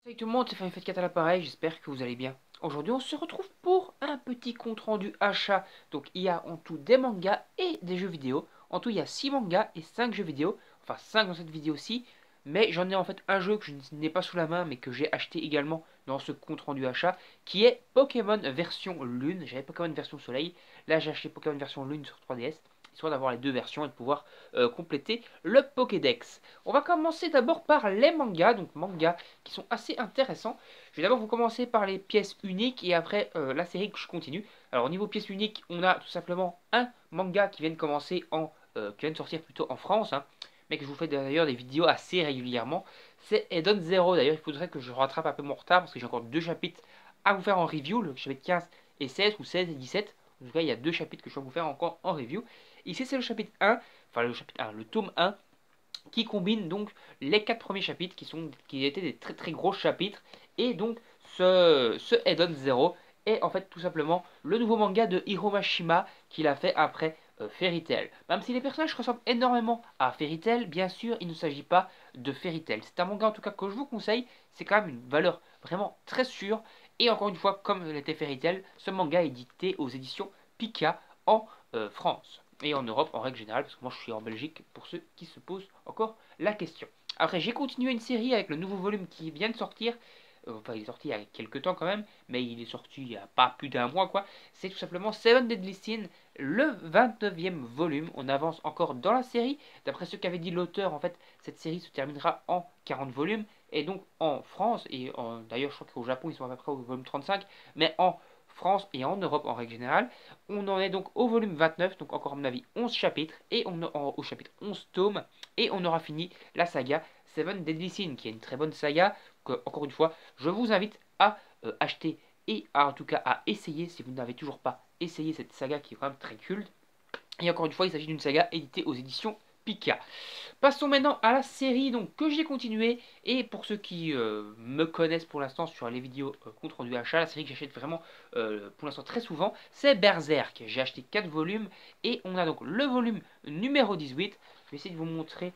Salut tout le monde, c'est Fat4 à l'appareil, j'espère que vous allez bien. Aujourd'hui on se retrouve pour un petit compte rendu achat. Donc il y a en tout des mangas et des jeux vidéo. En tout il y a 6 mangas et 5 jeux vidéo. Enfin 5 dans cette vidéo-ci. Mais j'en ai en fait un jeu que je n'ai pas sous la main mais que j'ai acheté également dans ce compte rendu achat. Qui est Pokémon version Lune. J'avais Pokémon version Soleil. Là j'ai acheté Pokémon version Lune sur 3DS. Histoire d'avoir les deux versions et de pouvoir compléter le Pokédex. On va commencer d'abord par les mangas. Donc mangas qui sont assez intéressants. Je vais d'abord vous commencer par les pièces uniques et après la série que je continue. Alors au niveau pièces uniques, on a tout simplement un manga qui vient de commencer qui vient de sortir plutôt en France, hein, mais que je vous fais d'ailleurs des vidéos assez régulièrement. C'est Eden Zero. D'ailleurs, il faudrait que je rattrape un peu mon retard parce que j'ai encore deux chapitres à vous faire en review, le chapitre 15 et 16 ou 16 et 17. En tout cas, il y a deux chapitres que je vais vous faire encore en review. Ici, c'est le chapitre 1, enfin le chapitre 1, le tome 1 qui combine donc les 4 premiers chapitres qui étaient des très très gros chapitres et donc ce Eden Zero est en fait tout simplement le nouveau manga de Hiro Mashima qu'il a fait après Fairy Tail. Même si les personnages ressemblent énormément à Fairy Tail, bien sûr il ne s'agit pas de Fairy Tail. C'est un manga en tout cas que je vous conseille, c'est quand même une valeur vraiment très sûre et encore une fois comme l'était Fairy Tail, ce manga est édité aux éditions Pika en France et en Europe en règle générale, parce que moi je suis en Belgique pour ceux qui se posent encore la question. Après, j'ai continué une série avec le nouveau volume qui vient de sortir. Enfin, il est sorti il y a quelques temps quand même, mais il est sorti il n'y a pas plus d'un mois quoi. C'est tout simplement Seven Deadly Sins, le 29e volume. On avance encore dans la série. D'après ce qu'avait dit l'auteur, en fait, cette série se terminera en 40 volumes. Et donc en France, d'ailleurs je crois qu'au Japon ils sont à peu près au volume 35, mais en France et en Europe en règle générale. On en est donc au volume 29, donc encore à mon avis 11 chapitres, et au chapitre 11 tomes, et on aura fini la saga Seven Deadly Sins, qui est une très bonne saga, que, encore une fois, je vous invite à acheter et en tout cas à essayer si vous n'avez toujours pas essayé cette saga qui est quand même très culte. Et encore une fois, il s'agit d'une saga éditée aux éditions Pika. Passons maintenant à la série donc, que j'ai continué. Et pour ceux qui me connaissent pour l'instant sur les vidéos compte rendu achat, la série que j'achète vraiment pour l'instant très souvent, c'est Berserk. J'ai acheté 4 volumes et on a donc le volume numéro 18. Je vais essayer de vous montrer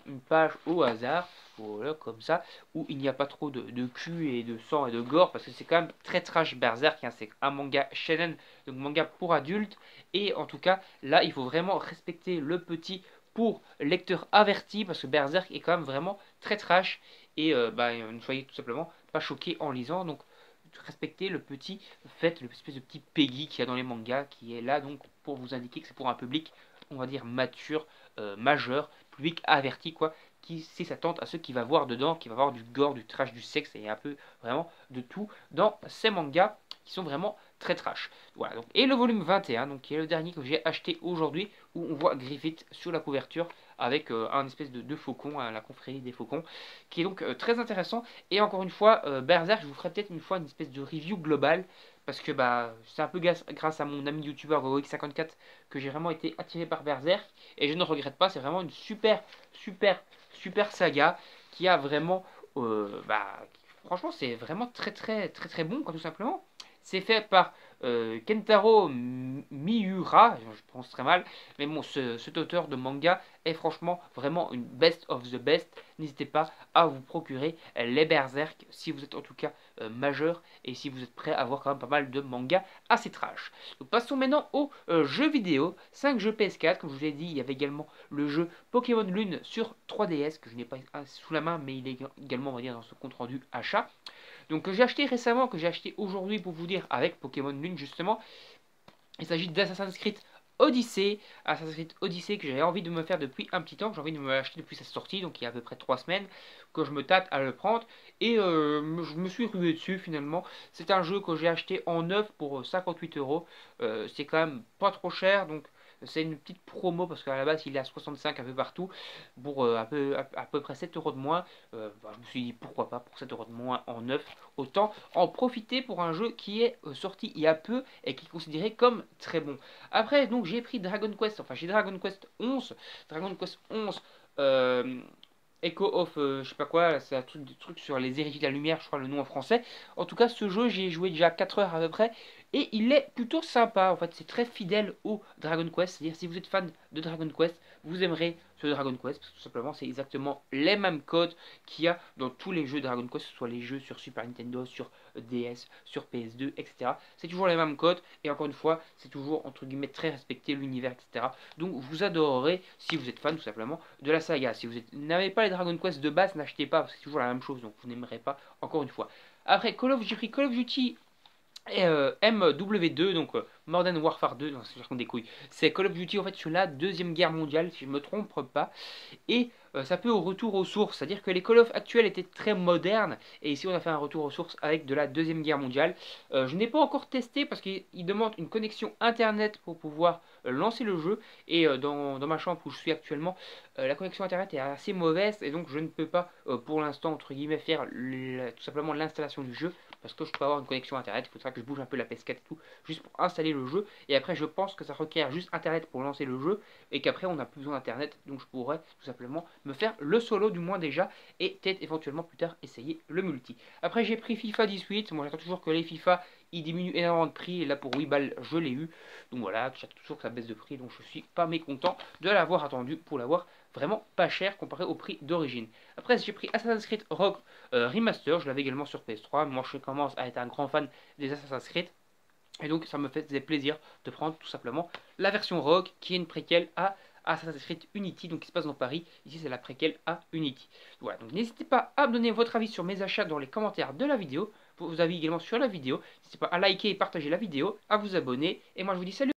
une page au hasard, voilà, comme ça, où il n'y a pas trop de cul et de sang et de gore, parce que c'est quand même très trash Berserk, hein, c'est un manga shonen, donc manga pour adultes, et en tout cas, là, il faut vraiment respecter le petit pour lecteur averti, parce que Berserk est quand même vraiment très trash, et ne soyez tout simplement pas choqués en lisant, donc respectez le petit, faites l'espèce de petit Peggy qu'il y a dans les mangas, qui est là donc pour vous indiquer que c'est pour un public, on va dire mature, majeur, public averti quoi, qui sait s'attendre à ce qu'il va voir dedans, qui va voir du gore, du trash, du sexe et un peu vraiment de tout dans ces mangas qui sont vraiment très trash. Voilà, donc, et le volume 21, donc, qui est le dernier que j'ai acheté aujourd'hui, où on voit Griffith sur la couverture avec un espèce de faucon, hein, la confrérie des faucons, qui est donc très intéressant. Et encore une fois, Berserk, je vous ferai peut-être une fois une espèce de review globale, parce que c'est un peu grâce à mon ami youtubeur GoX54 que j'ai vraiment été attiré par Berserk, et je ne regrette pas, c'est vraiment une super, super, super saga qui a vraiment, franchement, c'est vraiment très, très, très, très bon, quoi, tout simplement. C'est fait par Kentaro Miura, je prononce très mal, mais bon, cet auteur de manga est franchement vraiment une best of the best. N'hésitez pas à vous procurer les Berserk si vous êtes en tout cas majeur et si vous êtes prêt à voir quand même pas mal de mangas assez trash. Donc passons maintenant aux jeux vidéo. 5 jeux PS4, comme je vous l'ai dit, il y avait également le jeu Pokémon Lune sur 3DS que je n'ai pas sous la main, mais il est également on va dire dans ce compte rendu achat. Donc que j'ai acheté récemment, que j'ai acheté aujourd'hui pour vous dire avec Pokémon Lune justement. Il s'agit d'Assassin's Creed Odyssey. Assassin's Creed Odyssey que j'avais envie de me faire depuis un petit temps, que j'ai envie de me l'acheter depuis sa sortie, donc il y a à peu près 3 semaines, que je me tâte à le prendre. Et je me suis rué dessus finalement. C'est un jeu que j'ai acheté en neuf pour 58 euros. C'est quand même pas trop cher, donc c'est une petite promo parce qu'à la base il est à 65 un peu partout pour à peu près 7 euros de moins. Je me suis dit pourquoi pas pour 7 euros de moins en neuf, autant en profiter pour un jeu qui est sorti il y a peu et qui est considéré comme très bon. Après donc j'ai pris Dragon Quest, enfin j'ai Dragon Quest 11, Dragon Quest 11 Echo of je sais pas quoi, c'est un truc, des trucs sur les héritiers de la lumière, je crois le nom en français. En tout cas, ce jeu, j'ai joué déjà 4 heures à peu près et il est plutôt sympa. En fait, c'est très fidèle au Dragon Quest, c'est-à-dire si vous êtes fan de Dragon Quest, vous aimerez ce Dragon Quest, parce que tout simplement c'est exactement les mêmes codes qu'il y a dans tous les jeux Dragon Quest, que ce soit les jeux sur Super Nintendo, sur DS, sur PS2, etc. C'est toujours les mêmes codes, et encore une fois, c'est toujours entre guillemets très respecté l'univers, etc. Donc vous adorerez si vous êtes fan tout simplement de la saga. Si vous n'avez pas les Dragon Quest de base, n'achetez pas, parce que c'est toujours la même chose, donc vous n'aimerez pas encore une fois. Après, j'ai pris Call of Duty et MW2, donc Modern Warfare 2, non, c'est des couilles. C'est Call of Duty en fait sur la deuxième guerre mondiale, si je me trompe pas. Et ça peut au retour aux sources, c'est-à-dire que les Call of actuels étaient très modernes, et ici on a fait un retour aux sources avec de la deuxième guerre mondiale. Je n'ai pas encore testé parce qu'il demande une connexion internet pour pouvoir lancer le jeu, et dans ma chambre où je suis actuellement, la connexion internet est assez mauvaise, et donc je ne peux pas pour l'instant entre guillemets faire tout simplement l'installation du jeu, parce que je peux avoir une connexion internet, il faudra que je bouge un peu la PS4 et tout, juste pour installer le jeu, et après je pense que ça requiert juste internet pour lancer le jeu, et qu'après on n'a plus besoin d'internet, donc je pourrais tout simplement me faire le solo du moins déjà, et peut-être éventuellement plus tard essayer le multi. Après j'ai pris FIFA 18, moi j'attends toujours que les FIFA ils diminuent énormément de prix, et là pour 8 balles je l'ai eu, donc voilà, j'attends toujours que ça baisse de prix, donc je suis pas mécontent de l'avoir attendu pour l'avoir vraiment pas cher comparé au prix d'origine. Après j'ai pris Assassin's Creed Rogue Remaster, je l'avais également sur PS3, moi je commence à être un grand fan des Assassin's Creed, et donc ça me faisait plaisir de prendre tout simplement la version Rogue, qui est une préquelle à Assassin's Creed Unity, donc qui se passe dans Paris. Ici c'est la préquelle à Unity. Voilà, donc n'hésitez pas à me donner votre avis sur mes achats dans les commentaires de la vidéo, vos avis également sur la vidéo. N'hésitez pas à liker et partager la vidéo, à vous abonner, et moi je vous dis salut.